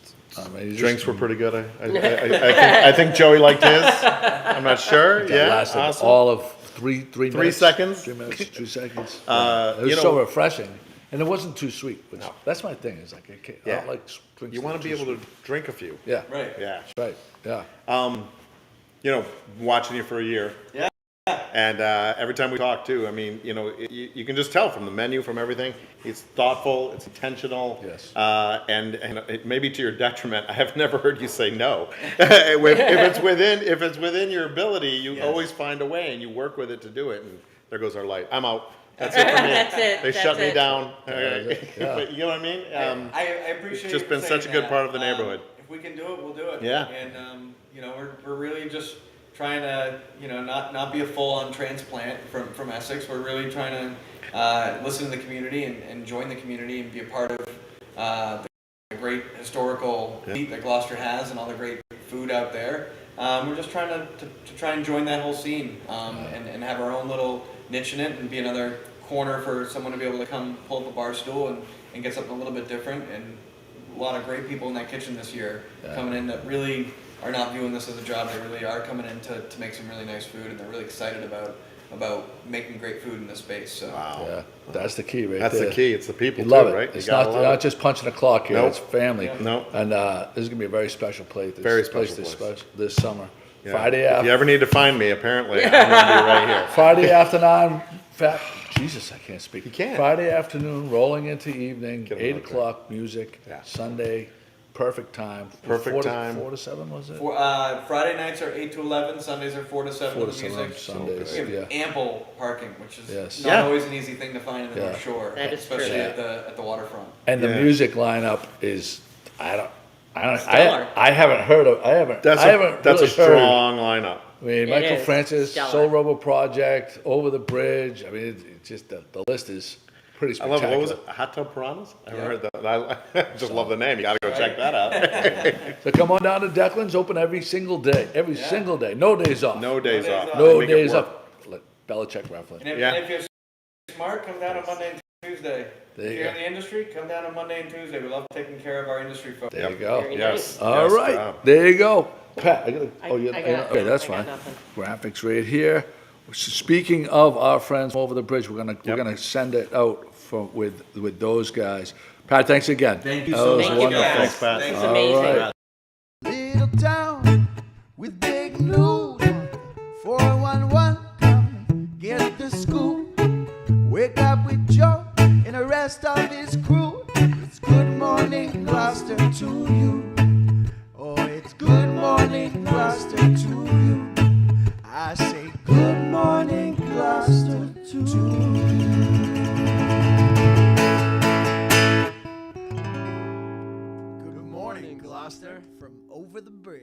Drinks were pretty good. I think Joey liked his. I'm not sure. That Yeah, lasted awesome. all of three minutes. seconds? 3 minutes, 2 seconds. You It was know- so refreshing, and it wasn't too sweet. Which, No. that's my thing. Is like I Yeah. don't like drinks. You that want are to be too able to sweet. drink a few. Yeah. Right. Yeah. Right. Yeah. Watching you for a year. And every time we talk too, I mean, you know, you can just tell from the menu, from everything. It's thoughtful, it's intentional. Yes. And it may be to your detriment. I have never heard you say no. if it's within your ability, you always find a way and you work with it to do it. And there goes our light. I'm out. That's it for me. That's it. They shut me down. Yeah. But you know what I mean? I appreciate It's just you been saying such a good that. part of the neighborhood. If we can do it, we'll do it. Yeah. And you know, we're really just trying to, you know, not be a full-on transplant from Essex. We're really trying to listen to the community and join the community and be a part of the great historical beat that Gloucester has and all the great food out there. We're just trying to try and join that whole scene and have our own little niche in it and be another corner for someone to be able to come pull up a bar stool and get something a little bit different. And a lot of great people in that kitchen this year coming in that really are not viewing this as a job. They really are coming in to make some really nice food, and they're really excited about making great food in this space. So Wow. Yeah, that's the key right That's there. the key. It's the people You love too, it. right? It's You gotta not, love not it. just punching a clock here. Nope. It's family. Nope. And this is gonna be a very special plate. Very special this summer. Yeah. Friday If after. you ever need to find me, apparently, I'm gonna be right here. Friday after 9. Jesus, I can't speak. You can't. Friday afternoon, rolling into evening, Get 'em 8 out there. o'clock music. Yeah. Sunday, perfect time. Perfect 4 time. 4 to 7 was it? Friday nights are 8 to 11. Sundays are 4 to 7 4 to with the 7 music. Sundays. We have Yeah. ample parking, which is Yes. not Yeah. always an easy thing to find in the Yeah. North Shore, That is especially true. at the waterfront. And the Yeah. music lineup is Stellar. I haven't heard of That's I haven't a really heard. strong lineup. I mean, It Michael is Francis, stellar. Soul Rebel Project, Over the Bridge. I mean, it's just the list is pretty I love spectacular. it. What was it? Hot Tub Piranhas? I haven't heard that. I just love the name. You got to go check that out. So come on down to deCKlyns, open every single day. Every single day. No days off. No days days off. off. No Make it days work. off. Let Belichick reference. And if, Yeah. and if you're smart, come down on Monday and Tuesday. There If you you're go. in the industry, come down on Monday and Tuesday. We love taking care of our industry folks. There you go. Very Yes. All yes, right. job. There you go. Pat, I gotta, oh, you, I got- okay, that's I got fine. nothing. Graphics right here. Speaking of our friends over the bridge, we're gonna send it out with those guys. Pat, thanks again. Thank you That so was Thank you, wonderful. guys. Thanks, Pat. Thanks. It's amazing. All right. Little town with big news. 411, come get the scoop. Wake up with Joe and the rest of his crew. It's good morning, Gloucester, to you. Oh, it's good morning, Gloucester, to you. I say good morning, Gloucester, to you. Good morning, Gloucester, from over the bridge.